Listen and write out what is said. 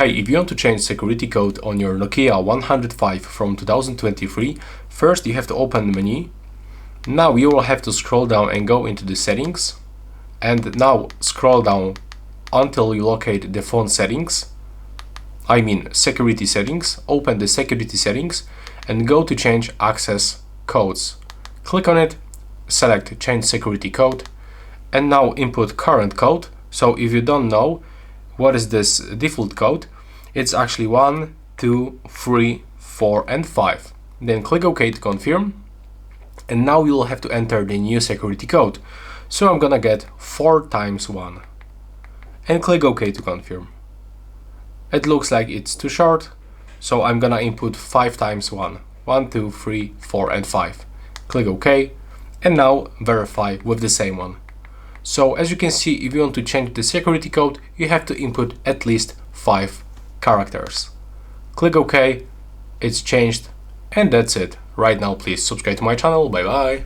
Hey, if you want to change security code on your Nokia 105 from 2023, first you have to open the menu. Now you will have to scroll down and go into the settings. And now scroll down until you locate the phone settings. I mean security settings. Open the security settings and go to change access codes. Click on it, select change security code, and now input current code. So if you don't know what is this default code, it's actually 1, 2, 3, 4 and 5. Then click OK to confirm, and now you'll have to enter the new security code. So I'm gonna get 4 times 1 and click OK to confirm. It looks like it's too short, so I'm gonna input 5 times 1. 1, 2, 3, 4 and 5. Click OK, and now verify with the same one. So as you can see, if you want to change the security code, you have to input at least 5 characters. Click OK, it's changed, and that's it. Right now, please subscribe to my channel. Bye bye.